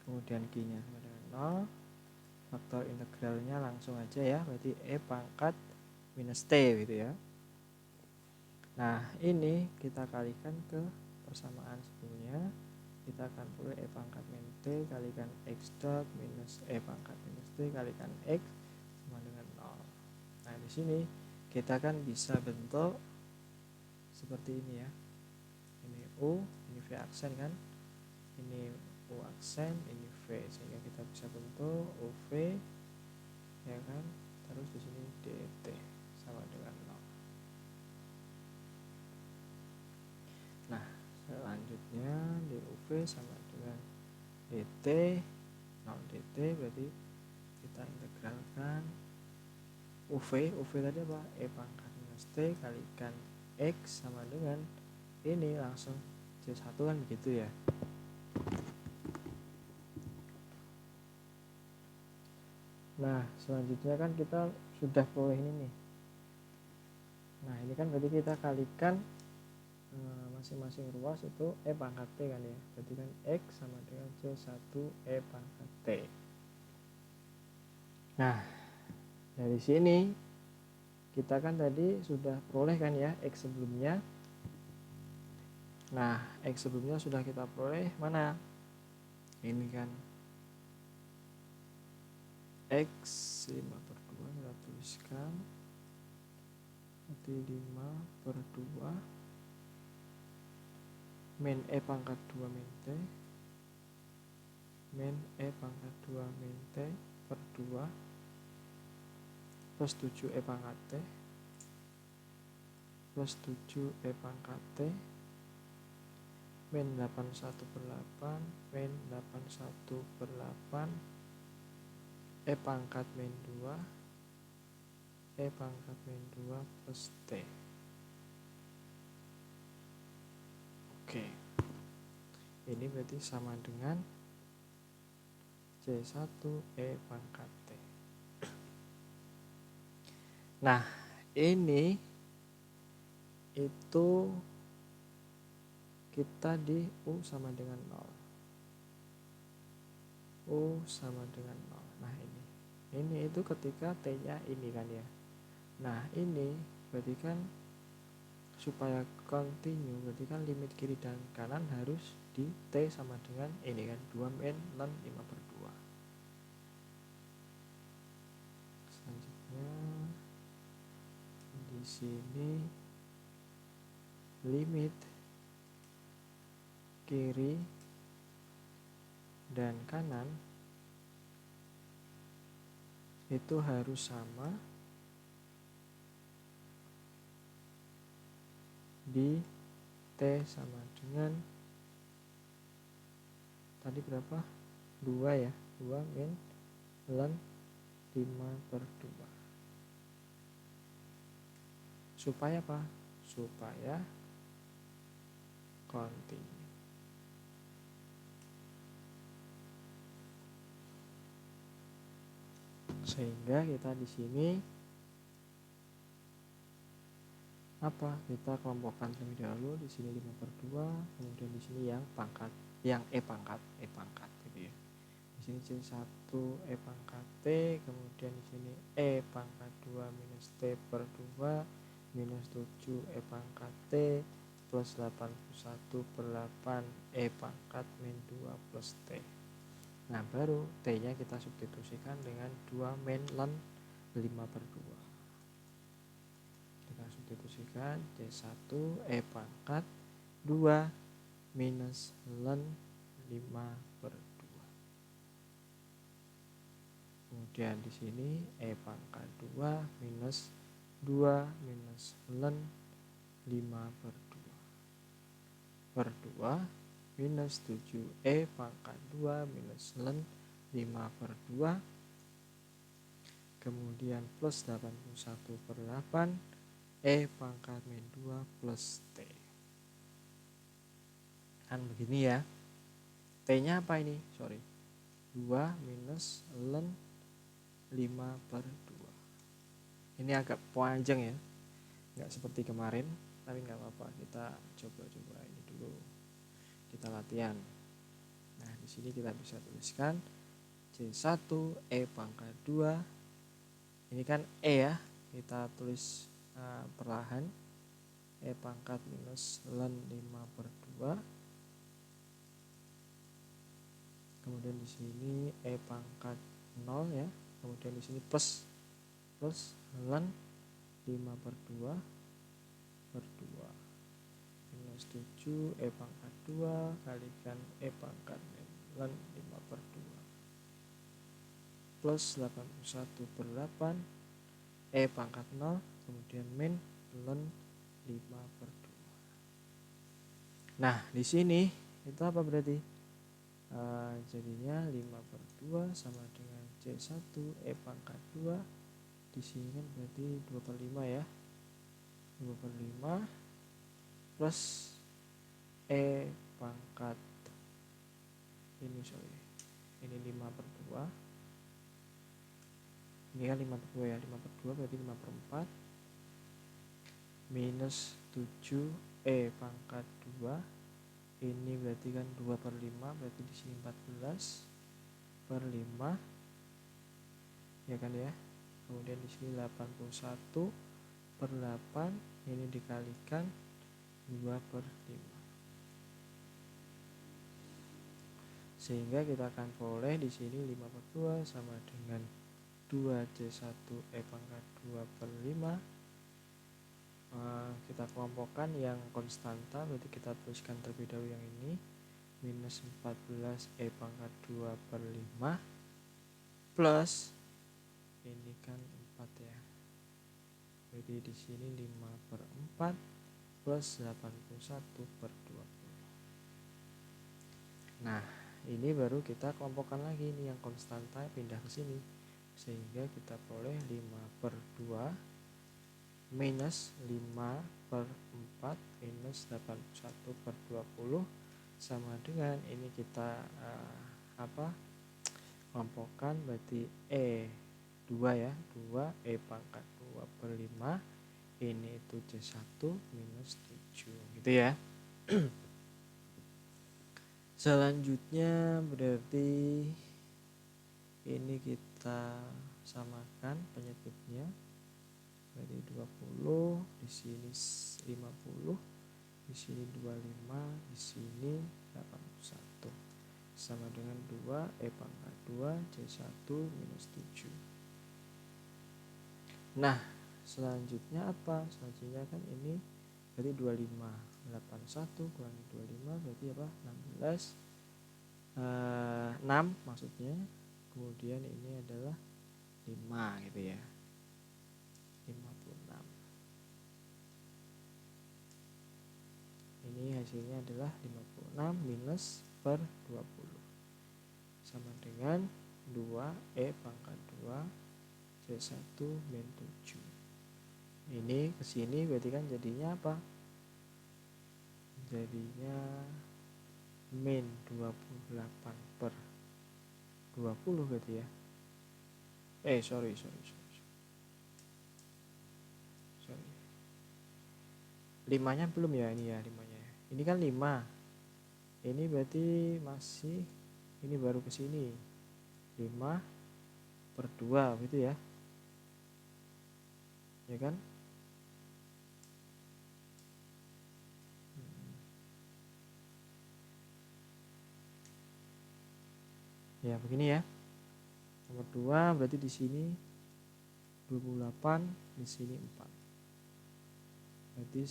kemudian Q nya sama dengan 0. Faktor integralnya langsung aja ya, berarti E pangkat minus T gitu ya. Nah, ini kita kalikan ke persamaan sebelumnya, kita akan peroleh E pangkat min T kalikan X dot minus E pangkat minus T kalikan X sama dengan 0. Nah, di sini kita kan bisa bentuk seperti ini ya. Ini U, ini V aksen kan. Ini U aksen, ini V, sehingga kita bisa bentuk UV ya kan. Terus di sini DT sama dengan 0. Nah, selanjutnya DUV sama dengan DT 0 DT, berarti kita integralkan UV tadi apa? E pangkat minus T kalikan X sama dengan ini langsung C1 kan begitu ya. Nah, selanjutnya kan kita sudah peroleh ini nih. Nah, ini kan berarti kita kalikan masing-masing ruas itu E pangkat T kan ya. Berarti kan X sama dengan C1 E pangkat T. Nah, dari sini kita kan tadi sudah peroleh kan ya X sebelumnya. Nah, X sebelumnya sudah kita peroleh mana? Ini kan X 5/2 kita tuliskan, berarti 5/2 min E pangkat 2 min T min E pangkat 2 min T per 2 plus 7 E pangkat T plus 7 E pangkat T min 81 per 8 min 81 per 8 E pangkat min 2 E pangkat min 2 plus T. Oke, ini berarti sama dengan C1 E pangkat T. Nah, ini itu kita di U sama dengan 0. U sama dengan 0. Nah, ini itu ketika T-nya ini kan ya. Nah, ini berarti kan supaya continue berarti kan limit kiri dan kanan harus di T sama dengan ini kan 2 min ln 5 per 2. Selanjutnya di sini limit kiri dan kanan itu harus sama di T sama dengan tadi berapa? 2 ya, 2 min ln 5 per 2. Supaya apa? Supaya continue. Sehingga kita di sini apa? Kita kelompokkan terlebih dahulu di sini 5 per 2, kemudian di sini yang pangkat, yang E pangkat gitu ya. Di sini C1 E pangkat T, kemudian di sini E pangkat 2 minus T per 2 minus 7 E pangkat T plus 81 per 8 E pangkat min 2 plus T. Nah, baru T-nya kita substitusikan dengan 2 min ln 5 per 2. Kita substitusikan C1 E pangkat 2 minus ln 5 per 2. Kemudian di sini E pangkat 2 minus 2 minus ln 5 per 2 per 2 minus 7 E pangkat 2 minus ln 5 per 2, kemudian plus 81 per 8 E pangkat min 2 plus T. Kan begini ya. T-nya apa ini? 2 minus ln 5 per 2. Ini agak panjang ya. Nggak seperti kemarin, tapi nggak apa-apa. Kita coba-coba ini dulu. Kita latihan. Nah, di sini kita bisa tuliskan C1 E pangkat 2. Ini kan E ya. Kita tulis perlahan. E pangkat minus ln 5 per 2. Kemudian di sini E pangkat 0 ya. Kemudian di sini plus ln 5 per 2 per 2 minus 7 E pangkat 2 kalikan E pangkat min ln 5 per 2 plus 81 per 8 E pangkat 0 kemudian min ln 5 per 2. Nah, di sini itu apa berarti? Jadinya 5 per 2 sama dengan C1 E pangkat 2. Di sini kan berarti 2 per 5 ya. 2 per 5 plus E pangkat ini 5 per 2. Ini kan 5 per 2 ya. 5 per 2 berarti 5 per 4 minus 7 E pangkat 2. Ini berarti kan 2 per 5, berarti di sini 14 per 5 ya kan ya. Kemudian di sini 81 per 8, ini dikalikan 2 per 5. Sehingga kita akan peroleh di sini 5 per 2 sama dengan 2C1 E pangkat 2 per 5. Kita kelompokkan yang konstanta, berarti kita tuliskan terlebih dahulu yang ini minus 14 E pangkat 2 per 5 plus ini kan 4 ya, Jadi di sini 5/4 plus 81/20. Nah, ini baru kita kelompokkan lagi nih yang konstanta pindah ke sini. Sehingga kita peroleh 5/2 minus 5/4 minus 81/20 sama dengan ini kita kelompokkan berarti E2 ya, 2 E pangkat 2/5 ini itu C1 minus 7 gitu ya. Selanjutnya berarti ini kita samakan penyebutnya. Berarti 20, di sini 50, di sini 25, di sini 81. Sama dengan 2 E pangkat 2 C1 minus 7. Nah, selanjutnya apa? Selanjutnya kan ini berarti 25. 81 kurangi 25 berarti apa? 16. 6 maksudnya. Kemudian ini adalah 5 gitu ya. 56. Ini hasilnya adalah 56 minus per 20. Sama dengan 2 E pangkat 2 C1 min 7. Ini kesini berarti kan jadinya apa? Jadinya min 28/20 berarti ya. Sorry. 5-nya belum ya, ini ya 5-nya. Ini kan 5. Ini berarti masih, ini baru ke sini. 5/2 gitu ya. Ya kan? Ya, begini ya. Nomor 2 berarti di sini 28, di sini 4. Berarti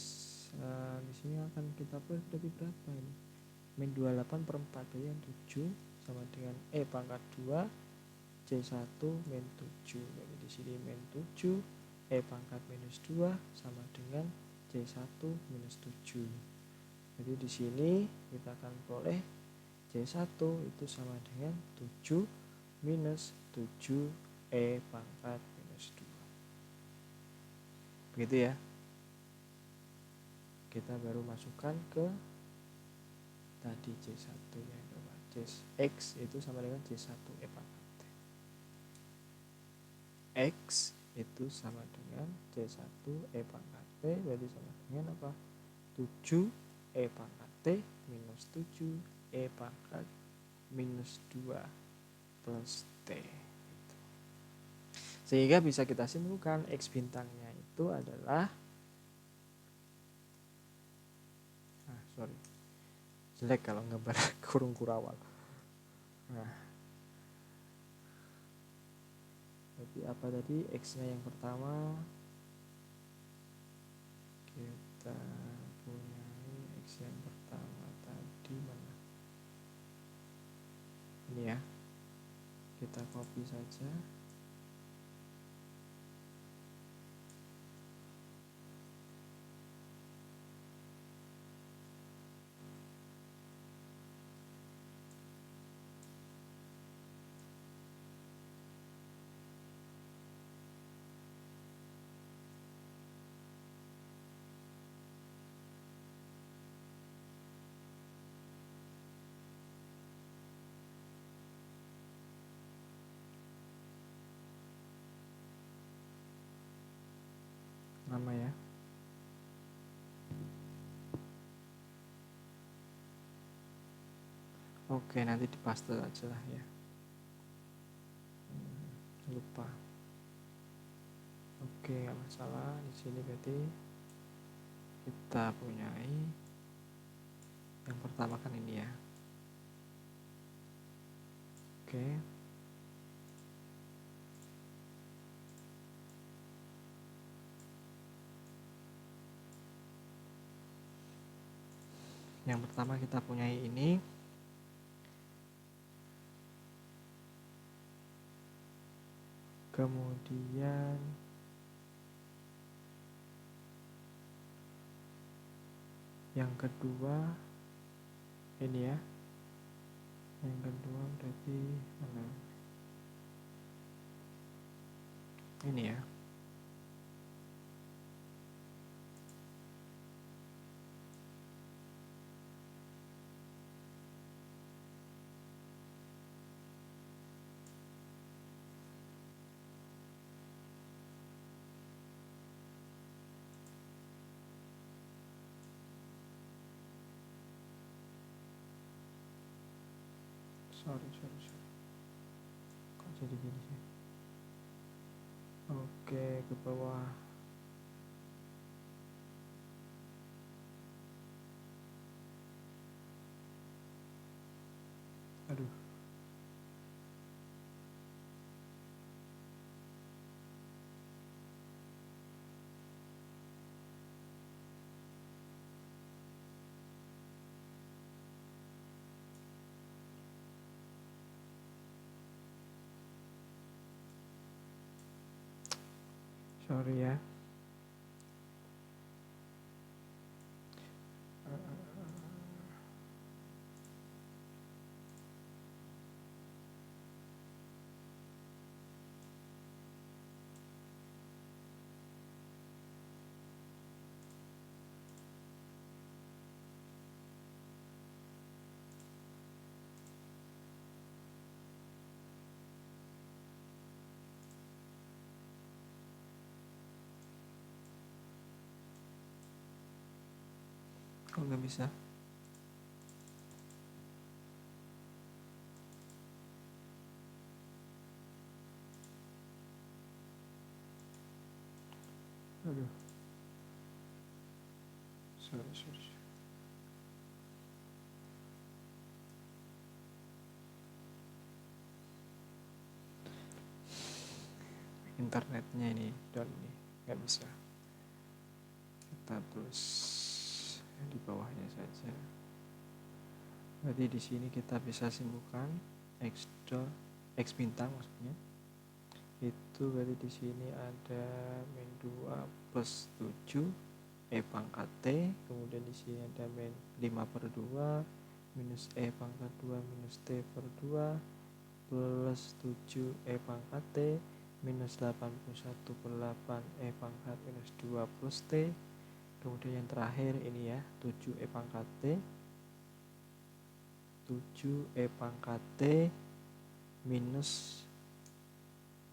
di sini akan kita berarti berapa ini? Min 28/4 berarti yang 7 sama dengan E pangkat 2 C1 min 7. Berarti di sini min 7 E pangkat minus 2 sama dengan C1 minus 7. Jadi di sini kita akan peroleh C1 itu sama dengan 7 minus 7 E pangkat minus 2. Begitu ya. Kita baru masukkan ke tadi C1 nya berapa? X itu sama dengan C1 E pangkat T. X itu sama dengan C1 E pangkat T berarti sama dengan apa? 7 E pangkat T minus 7 E pangkat minus 2 plus T. Sehingga bisa kita simpulkan X bintangnya itu adalah jelek kalau gambar kurung kurawal. Nah, berarti apa tadi? X-nya yang pertama kita punya X yang pertama tadi mana? Ini ya. Kita copy saja. Nama ya. Oke, nanti dipaste aja lah ya. Lupa. Oke, nggak masalah. Di sini berarti kita punyai yang pertama kan ini ya. Oke. Yang pertama kita punyai ini. Kemudian Yang kedua ini ya, yang kedua berarti mana ini ya. Sorry, kok jadi gini sih. Oke, ke bawah. Aduh. Sorry ya. Kok nggak bisa? Aduh. Sorry. Internetnya ini down nih, nggak bisa. Kita tulis di bawahnya saja. Berarti di sini kita bisa simpulkan X bintang maksudnya. Itu berarti di sini ada min 2 plus 7 E pangkat T, kemudian di sini ada min 5/2 minus E pangkat 2 minus T per 2 plus 7 E pangkat T minus 81/8 E pangkat minus 2 plus T. Kemudian yang terakhir ini ya, 7 E pangkat T 7 E pangkat T minus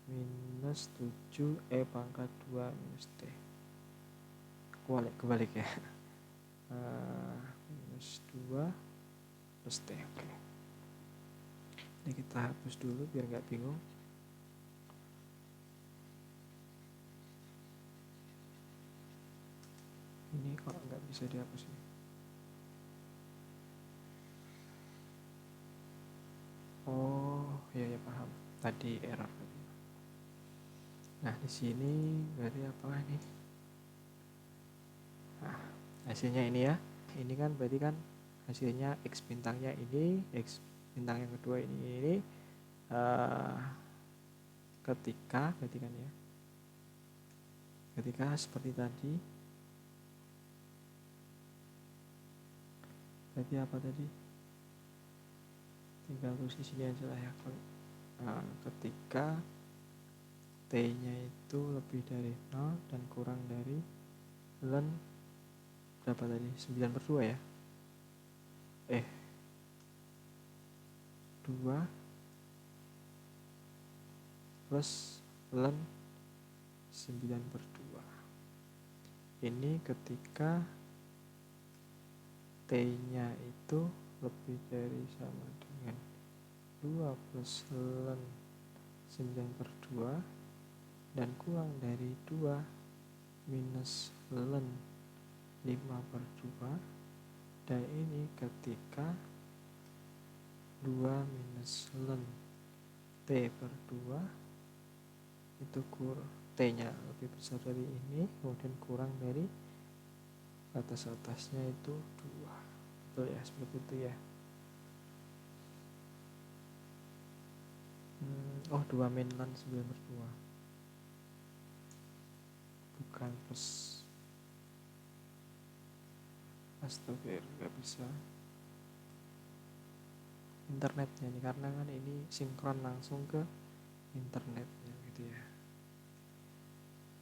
7 E pangkat 2 minus T. Kebalik ya. Minus 2 plus T. Oke. Ini kita hapus dulu biar nggak bingung. Ini kok nggak bisa dihapus ini. Oh, ya paham. Tadi error tadi. Nah, di sini berarti apa ini? Nah, hasilnya ini ya. Ini kan berarti kan hasilnya X bintangnya ini, X bintang yang kedua ini ketika berarti kan ya. Ketika seperti tadi. Berarti apa tadi? Tinggal tulis di sini aja lah ya. Ketika T-nya itu lebih dari 0 dan kurang dari ln berapa tadi? 9/2 ya? 2 plus ln 9/2. Ini ketika T-nya itu lebih dari sama dengan 2 plus ln 9/2 dan kurang dari 2 minus ln 5/2. Dan ini ketika 2 minus ln T/2 itu T-nya lebih besar dari ini, kemudian kurang dari batas atasnya itu 2. Betul ya, seperti itu ya. 2 min ln 9/2 bukan plus. Astagfirullah, nggak bisa internetnya nih, karena kan ini sinkron langsung ke internetnya gitu ya,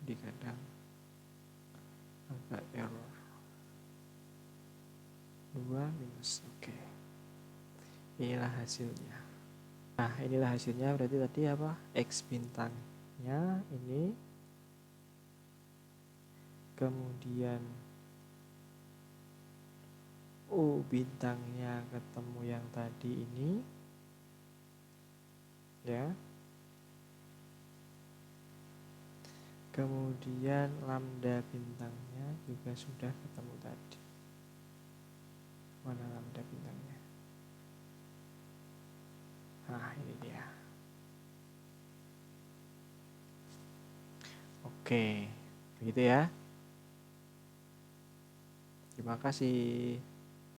jadi kadang agak error. 2 minus, oke. Inilah hasilnya. Nah, inilah hasilnya, berarti tadi apa? X bintangnya ini, kemudian U bintangnya ketemu yang tadi ini, ya. Kemudian lambda bintangnya juga sudah ketemu tadi. Mana lambda bintangnya? Nah, ini dia. Oke, begitu ya. Terima kasih.